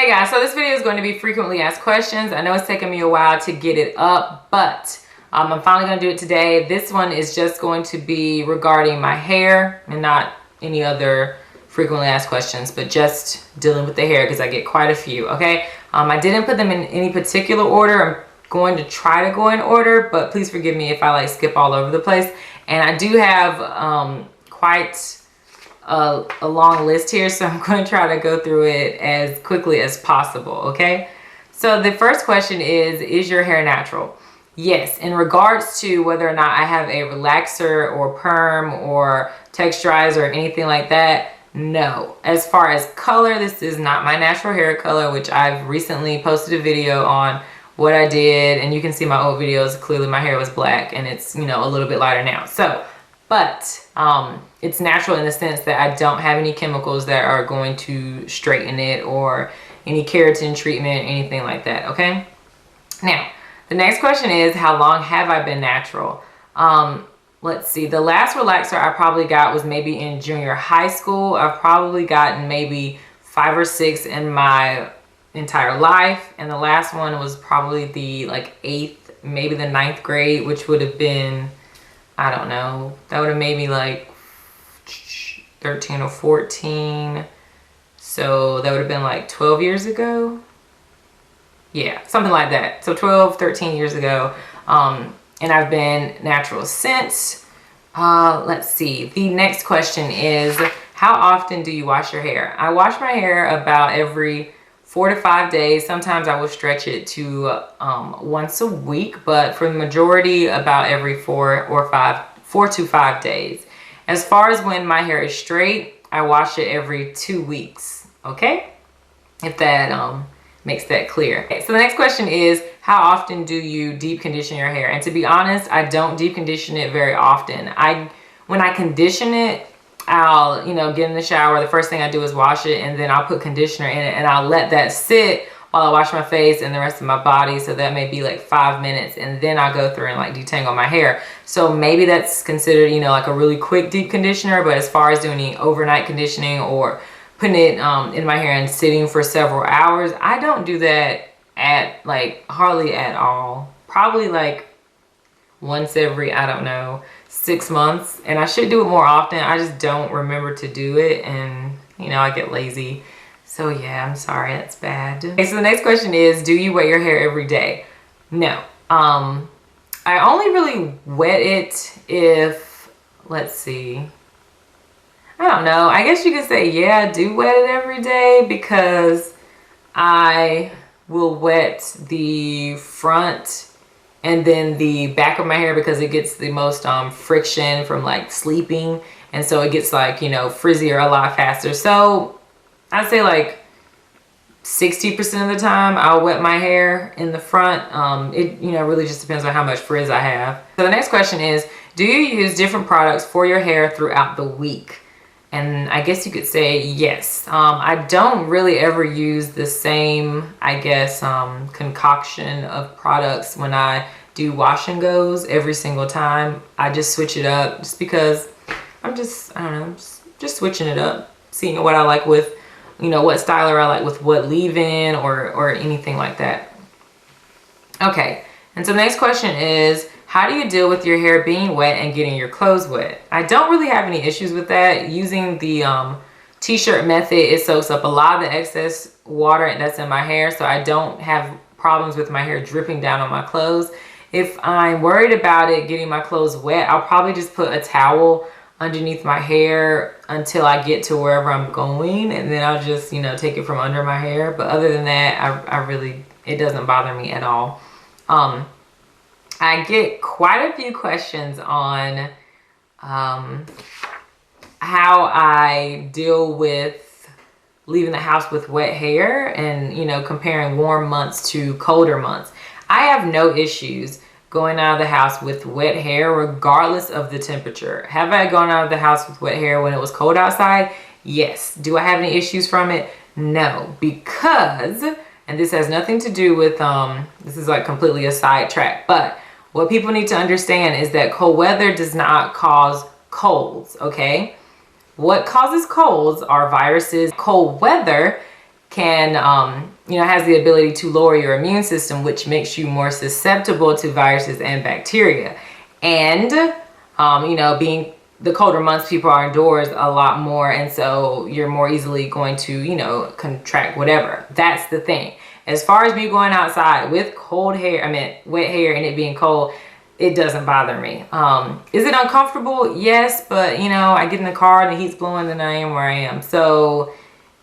Hey guys, so this video is going to be frequently asked questions. I know it's taken me a while to get it up, but I'm finally going to do it today. This one is just going to be regarding my hair and not any other frequently asked questions, but just dealing with the hair because I get quite a few, okay? I didn't put them in any particular order. I'm going to try to go in order, but please forgive me if I like skip all over the place. And I do have quite a long list here, so I'm going to try to go through it as quickly as possible, okay? So the first question is your hair natural? Yes, in regards to whether or not I have a relaxer or perm or texturizer or anything like that, no. As far as color, this is not my natural hair color, which I've recently posted a video on what I did, and you can see my old videos. Clearly my hair was black and it's, you know, a little bit lighter now. So, but it's natural in the sense that I don't have any chemicals that are going to straighten it or any keratin treatment, anything like that, okay? Now, the next question is, how long have I been natural? Let's see, the last relaxer I probably got was maybe in junior high school. I've probably gotten maybe 5 or 6 in my entire life, and the last one was probably the like 8th, maybe the 9th grade, which would have been, I don't know, that would have made me like 13 or 14. So that would have been like 12 years ago. Yeah, something like that. So 12, 13 years ago. And I've been natural since. Let's see. The next question is, how often do you wash your hair? I wash my hair about every 4 to 5 days. Sometimes I will stretch it to once a week, but for the majority, about every 4 to 5 days. As far as when my hair is straight, I wash it every 2 weeks. Okay, if that makes that clear. Okay, so the next question is, how often do you deep condition your hair? And to be honest, I don't deep condition it very often. When I condition it, I'll, you know, get in the shower. The first thing I do is wash it, and then I'll put conditioner in it, and I'll let that sit while I wash my face and the rest of my body. So that may be like 5 minutes, and then I'll go through and like detangle my hair. So maybe that's considered, you know, like a really quick deep conditioner. But as far as doing any overnight conditioning or putting it in my hair and sitting for several hours, I don't do that at like hardly at all. Probably like once every, I don't know, 6 months. And I should do it more often. I just don't remember to do it, and you know, I get lazy. So yeah, I'm sorry, that's bad. Okay, so the next question is, do you wet your hair every day? No. I only really wet it if, let's see, I don't know. I guess you could say, yeah, I do wet it every day, because I will wet the front and then the back of my hair because it gets the most friction from like sleeping. And so it gets like, you know, frizzier a lot faster. So I'd say like 60% of the time I'll wet my hair in the front. It, you know, really just depends on how much frizz I have. So the next question is, do you use different products for your hair throughout the week? And I guess you could say yes. I don't really ever use the same, I guess, concoction of products when I do wash and goes every single time. I just switch it up just because I'm just, I don't know, just switching it up, seeing what I like with, you know, what styler I like with what leave-in or anything like that. Okay, and so the next question is, how do you deal with your hair being wet and getting your clothes wet? I don't really have any issues with that. Using the t-shirt method, it soaks up a lot of the excess water that's in my hair, so I don't have problems with my hair dripping down on my clothes. If I'm worried about it getting my clothes wet, I'll probably just put a towel underneath my hair until I get to wherever I'm going, and then I'll just, you know, take it from under my hair. But other than that, I really, it doesn't bother me at all. I get quite a few questions on how I deal with leaving the house with wet hair and, you know, comparing warm months to colder months. I have no issues going out of the house with wet hair regardless of the temperature. Have I gone out of the house with wet hair when it was cold outside? Yes. Do I have any issues from it? No, because, and this has nothing to do with, this is like completely a sidetrack, but what people need to understand is that cold weather does not cause colds, okay? What causes colds are viruses. Cold weather can, you know, has the ability to lower your immune system, which makes you more susceptible to viruses and bacteria. And, you know, being the colder months, people are indoors a lot more. And so you're more easily going to, you know, contract whatever. That's the thing. As far as me going outside with cold hair, I mean, wet hair and it being cold, it doesn't bother me. Is it uncomfortable? Yes, but you know, I get in the car and the heat's blowing and I am where I am. So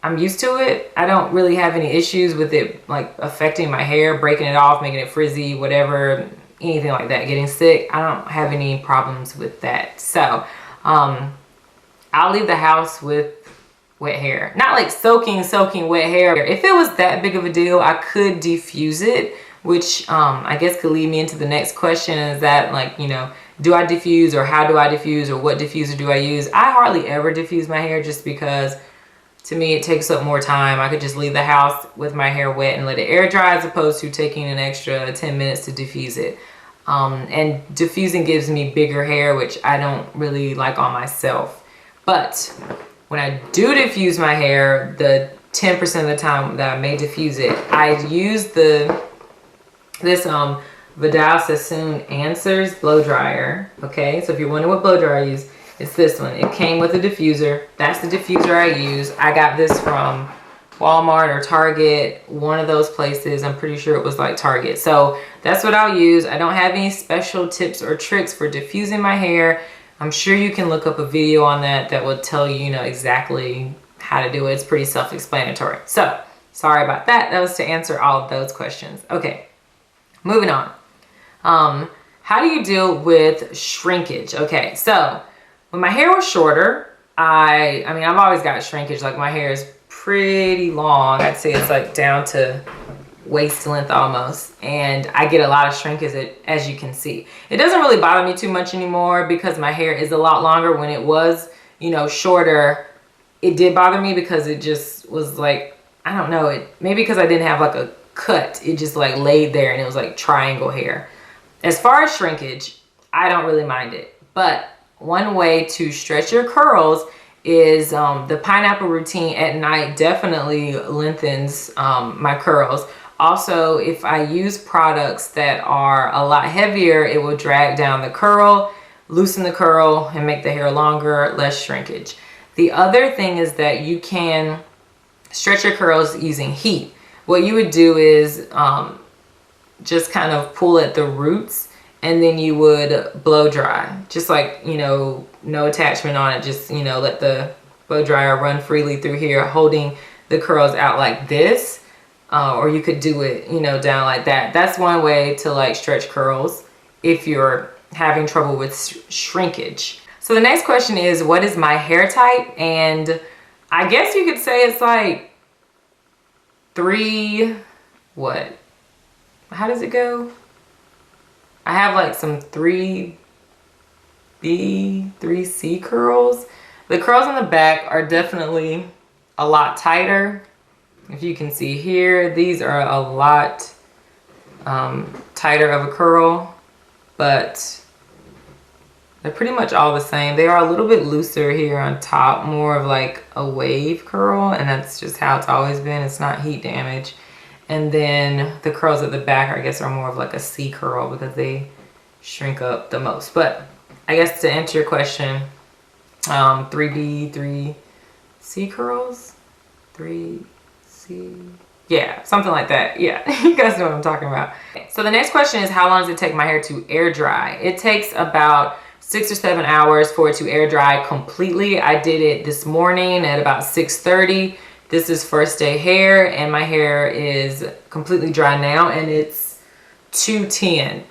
I'm used to it. I don't really have any issues with it like affecting my hair, breaking it off, making it frizzy, whatever, anything like that, getting sick. I don't have any problems with that. So I'll leave the house with wet hair. Not like soaking wet hair. If it was that big of a deal, I could diffuse it, which I guess could lead me into the next question, is that, like, you know, do I diffuse, or how do I diffuse, or what diffuser do I use? I hardly ever diffuse my hair just because to me it takes up more time. I could just leave the house with my hair wet and let it air dry, as opposed to taking an extra 10 minutes to diffuse it. And diffusing gives me bigger hair, which I don't really like on myself. But when I do diffuse my hair, the 10% of the time that I may diffuse it, I use this Vidal Sassoon Answers blow dryer. Okay, so if you're wondering what blow dryer I use, it's this one. It came with a diffuser. That's the diffuser I use. I got this from Walmart or Target, one of those places. I'm pretty sure it was like Target. So that's what I'll use. I don't have any special tips or tricks for diffusing my hair. I'm sure you can look up a video on that will tell you, you know, exactly how to do it. It's pretty self-explanatory. So sorry about that. That was to answer all of those questions. Okay, moving on. How do you deal with shrinkage? Okay, so when my hair was shorter, I mean, I've always got shrinkage. Like, my hair is pretty long. I'd say it's like down to waist length almost, and I get a lot of shrinkage, as you can see. It doesn't really bother me too much anymore because my hair is a lot longer. When it was, you know, shorter, it did bother me because it just was like, I don't know, maybe because I didn't have like a cut, it just like laid there and it was like triangle hair. As far as shrinkage, I don't really mind it, but one way to stretch your curls is the pineapple routine at night definitely lengthens my curls. Also, if I use products that are a lot heavier, it will drag down the curl, loosen the curl, and make the hair longer, less shrinkage. The other thing is that you can stretch your curls using heat. What you would do is just kind of pull at the roots, and then you would blow dry. Just like, you know, no attachment on it. Just, you know, let the blow dryer run freely through here, holding the curls out like this. Or you could do it, you know, down like that. That's one way to like stretch curls if you're having trouble with shrinkage. So the next question is, what is my hair type? And I guess you could say it's like what? How does it go? I have like some 3B, 3C curls. The curls on the back are definitely a lot tighter. If you can see here, these are a lot tighter of a curl, but they're pretty much all the same. They are a little bit looser here on top, more of like a wave curl, and that's just how it's always been. It's not heat damage. And then the curls at the back, I guess, are more of like a C curl because they shrink up the most. But I guess to answer your question, 3B, 3C curls, 3C, yeah, something like that. Yeah, you guys know what I'm talking about. So the next question is, how long does it take my hair to air dry? It takes about 6 or 7 hours for it to air dry completely. I did it this morning at about 6:30. This is first day hair, and my hair is completely dry now, and it's 2:10.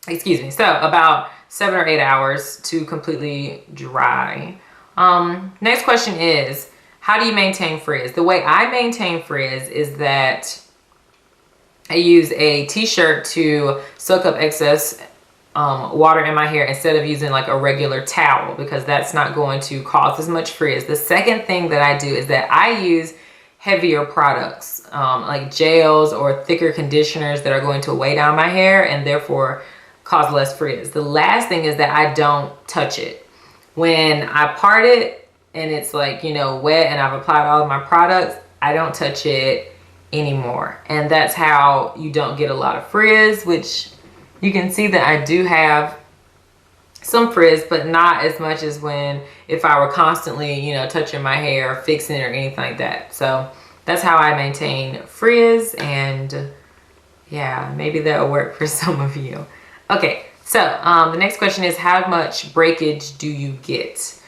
Excuse me. So about 7 or 8 hours to completely dry. Next question is, how do you maintain frizz? The way I maintain frizz is that I use a t-shirt to soak up excess water in my hair instead of using like a regular towel, because that's not going to cause as much frizz. The second thing that I do is that I use heavier products like gels or thicker conditioners that are going to weigh down my hair and therefore cause less frizz. The last thing is that I don't touch it. When I part it, and it's like, you know, wet and I've applied all of my products, I don't touch it anymore. And that's how you don't get a lot of frizz, which you can see that I do have some frizz, but not as much as if I were constantly, you know, touching my hair, fixing it or anything like that. So that's how I maintain frizz, and yeah, maybe that'll work for some of you. Okay, so the next question is, how much breakage do you get?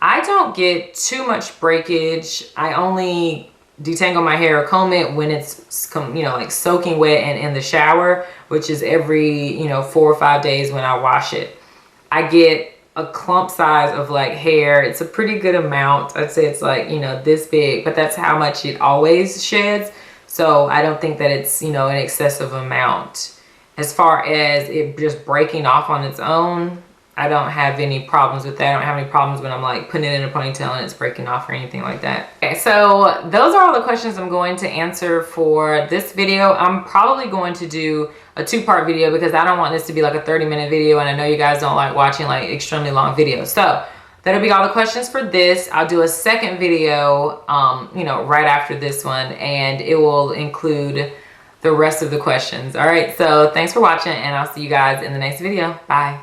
I don't get too much breakage. I only detangle my hair or comb it when it's, you know, like soaking wet and in the shower, which is every, you know, 4 or 5 days when I wash it. I get a clump size of like hair. It's a pretty good amount. I'd say it's like, you know, this big, but that's how much it always sheds. So I don't think that it's, you know, an excessive amount. As far as it just breaking off on its own, I don't have any problems with that. I don't have any problems when I'm like putting it in a ponytail and it's breaking off or anything like that. Okay, so those are all the questions I'm going to answer for this video. I'm probably going to do a 2-part video because I don't want this to be like a 30-minute video, and I know you guys don't like watching like extremely long videos. So that'll be all the questions for this. I'll do a second video, you know, right after this one, and it will include the rest of the questions. All right, so thanks for watching, and I'll see you guys in the next video. Bye.